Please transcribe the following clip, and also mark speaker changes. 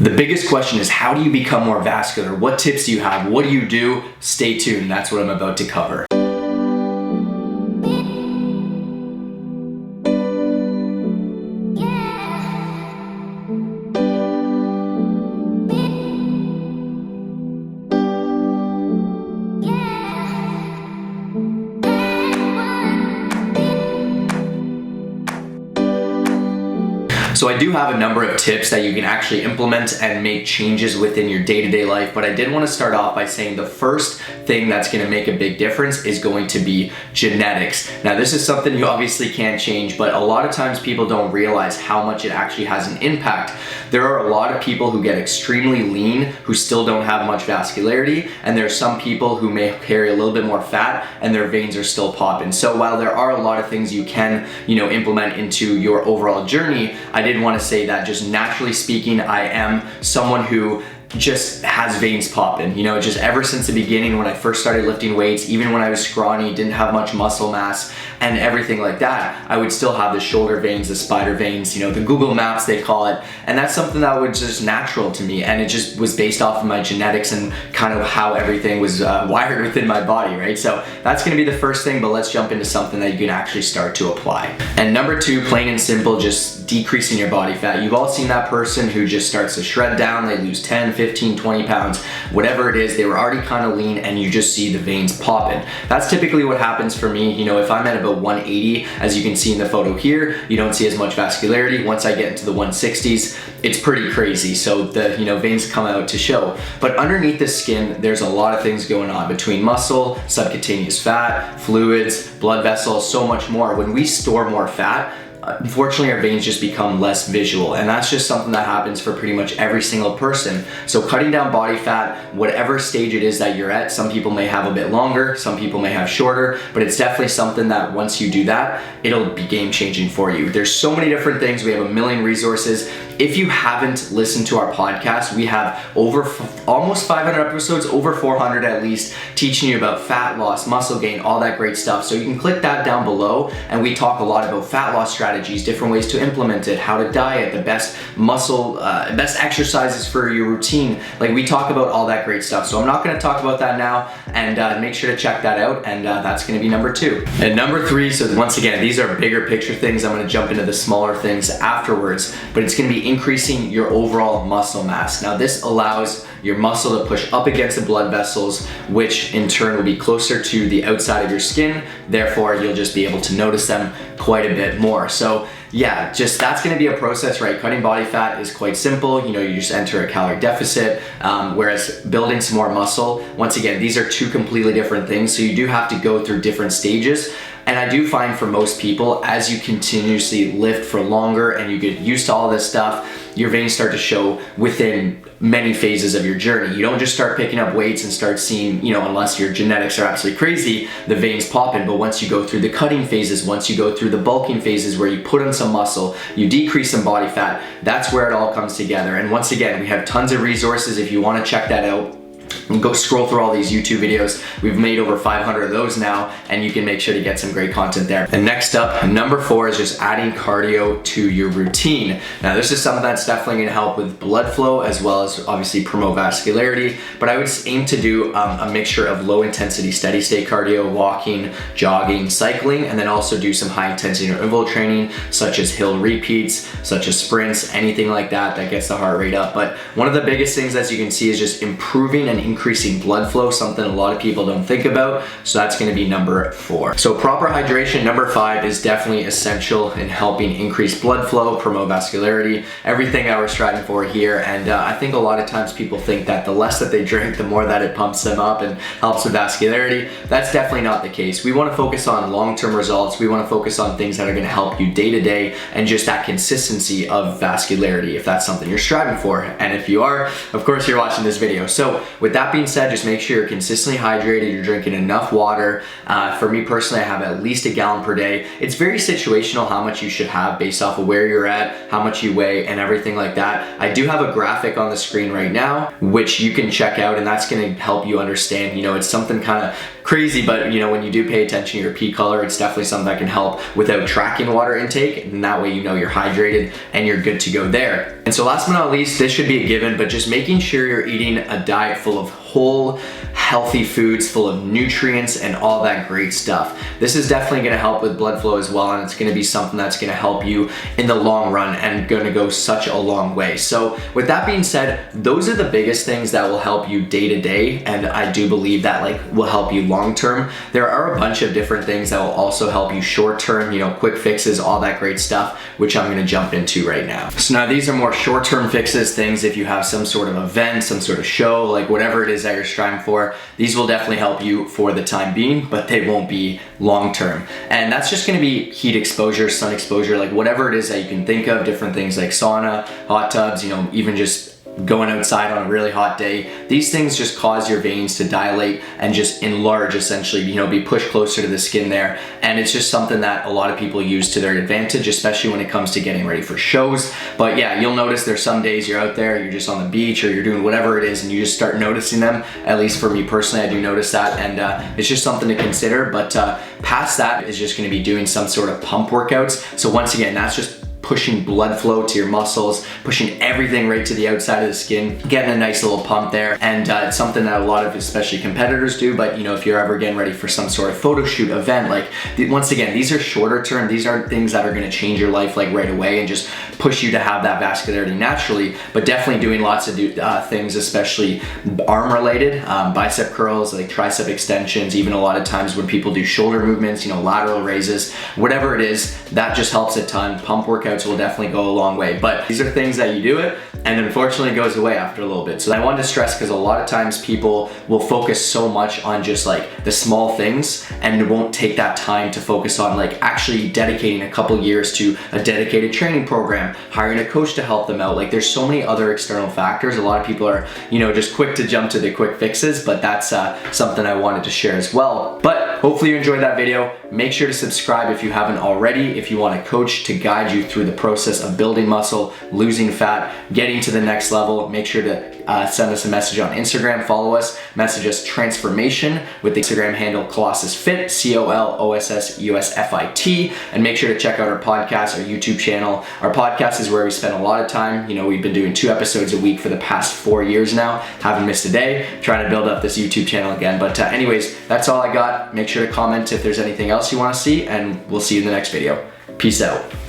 Speaker 1: The biggest question is, how do you become more vascular? What tips do you have? What do you do? Stay tuned. That's what I'm about to cover. So I do have a number of tips that you can actually implement and make changes within your day-to-day life, but I did want to start off by saying the first thing that's going to make a big difference is going to be genetics. Now this is something you obviously can't change, but a lot of times people don't realize how much it actually has an impact. There are a lot of people who get extremely lean who still don't have much vascularity, and there's some people who may carry a little bit more fat and their veins are still popping. So while there are a lot of things you can, implement into your overall journey, I did want to say that just naturally speaking, I am someone who just has veins popping, just ever since the beginning when I first started lifting weights, even when I was scrawny, didn't have much muscle mass and everything like that, I would still have the shoulder veins, the spider veins, the Google Maps they call it, and that's something that was just natural to me, and it just was based off of my genetics and kind of how everything was wired within my body, right? So that's gonna be the first thing, but let's jump into something that you can actually start to apply. And number two, plain and simple, just decreasing your body fat. You've all seen that person who just starts to shred down, they lose 10, 15, 20 pounds, whatever it is, they were already kind of lean and you just see the veins popping. That's typically what happens for me. If I'm at about 180, as you can see in the photo here, you don't see as much vascularity. Once I get into the 160s, it's pretty crazy. So the veins come out to show. But underneath the skin, there's a lot of things going on between muscle, subcutaneous fat, fluids, blood vessels, so much more. When we store more fat, unfortunately our veins just become less visual, and that's just something that happens for pretty much every single person. So cutting down body fat, whatever stage it is that you're at, some people may have a bit longer, some people may have shorter, but it's definitely something that once you do that, it'll be game changing for you. There's so many different things. We have a million resources. If you haven't listened to our podcast, we have over almost 500 episodes, over 400 at least, teaching you about fat loss, muscle gain, all that great stuff. So you can click that down below, and we talk a lot about fat loss strategies, different ways to implement it, how to diet, the best best exercises for your routine. Like, we talk about all that great stuff. So I'm not gonna talk about that now, and make sure to check that out, and that's gonna be number two. And number three, so once again, these are bigger picture things. I'm gonna jump into the smaller things afterwards, but it's gonna be increasing your overall muscle mass. Now this allows your muscle to push up against the blood vessels, which in turn will be closer to the outside of your skin. Therefore, you'll just be able to notice them quite a bit more. So yeah, just that's gonna be a process, right? Cutting body fat is quite simple. You just enter a calorie deficit, whereas building some more muscle, once again, these are two completely different things. So you do have to go through different stages. And I do find for most people, as you continuously lift for longer and you get used to all this stuff, your veins start to show within many phases of your journey. You don't just start picking up weights and start seeing, unless your genetics are absolutely crazy, the veins popping. But once you go through the cutting phases, once you go through the bulking phases where you put on some muscle, you decrease some body fat, that's where it all comes together. And once again, we have tons of resources if you want to check that out. Go scroll through all these YouTube videos. We've made over 500 of those now, and you can make sure to get some great content there. And next up, number four is just adding cardio to your routine. Now this is something that's definitely gonna help with blood flow as well as obviously promote vascularity, but I would aim to do a mixture of low intensity steady state cardio, walking, jogging, cycling, and then also do some high intensity interval training such as hill repeats, such as sprints, anything like that that gets the heart rate up. But one of the biggest things, as you can see, is just improving and increasing blood flow, something a lot of people don't think about. So that's gonna be number four. So proper hydration, number five, is definitely essential in helping increase blood flow, promote vascularity, everything that we're striving for here. And I think a lot of times people think that the less that they drink, the more that it pumps them up and helps with vascularity. That's definitely not the case. We wanna focus on long-term results. We wanna focus on things that are gonna help you day to day and just that consistency of vascularity, if that's something you're striving for. And if you are, of course, you're watching this video. So with that being said, just make sure you're consistently hydrated, you're drinking enough water. For me personally, I have at least a gallon per day. It's very situational how much you should have based off of where you're at, how much you weigh, and everything like that. I do have a graphic on the screen right now, which you can check out, and that's gonna help you understand, it's something kind of crazy, but you know, when you do pay attention to your pee color, it's definitely something that can help without tracking water intake, and that way you know you're hydrated and you're good to go there. And so last but not least, this should be a given, but just making sure you're eating a diet full of whole, healthy foods, full of nutrients and all that great stuff. This is definitely gonna help with blood flow as well, and it's gonna be something that's gonna help you in the long run and gonna go such a long way. So with that being said, those are the biggest things that will help you day to day, and I do believe that like will help you long term. There are a bunch of different things that will also help you short term, you know, quick fixes, all that great stuff, which I'm gonna jump into right now. So now these are more short term fixes, things if you have some sort of event, some sort of show, like whatever it is that you're striving for, these will definitely help you for the time being, but they won't be long term. And that's just gonna be heat exposure, sun exposure, like whatever it is that you can think of, different things like sauna, hot tubs, you know, even just going outside on a really hot day. These things just cause your veins to dilate and just enlarge, essentially, you know, be pushed closer to the skin there. And it's just something that a lot of people use to their advantage, especially when it comes to getting ready for shows. But yeah, you'll notice there's some days you're out there, you're just on the beach or you're doing whatever it is, and you just start noticing them. At least for me personally, I do notice that, and it's just something to consider. But past that is just gonna be doing some sort of pump workouts. So once again, that's just pushing blood flow to your muscles, pushing everything right to the outside of the skin, getting a nice little pump there. And it's something that a lot of especially competitors do, but you know, if you're ever getting ready for some sort of photo shoot event, like once again, these are shorter term, these are things that are gonna change your life like right away and just push you to have that vascularity naturally, but definitely doing lots of things, especially arm related, bicep curls, like tricep extensions, even a lot of times when people do shoulder movements, you know, lateral raises, whatever it is, that just helps a ton. Pump workouts will definitely go a long way, but these are things that you do it and unfortunately it goes away after a little bit. So I wanted to stress, because a lot of times people will focus so much on just like the small things and won't take that time to focus on like actually dedicating a couple years to a dedicated training program, hiring a coach to help them out. Like there's so many other external factors. A lot of people are, you know, just quick to jump to the quick fixes, but that's something I wanted to share as well. But hopefully you enjoyed that video. Make sure to subscribe if you haven't already, if you want a coach to guide you through the process of building muscle, losing fat, getting to the next level. Make sure to send us a message on Instagram, follow us, message us transformation with the Instagram handle Colossus Fit, COLOSSUSFIT, and make sure to check out our podcast, our YouTube channel. Our podcast is where we spend a lot of time. You know, we've been doing 2 episodes a week for the past 4 years now, haven't missed a day, trying to build up this YouTube channel again. But anyways, that's all I got. Make sure to comment if there's anything else you want to see, and we'll see you in the next video. Peace out.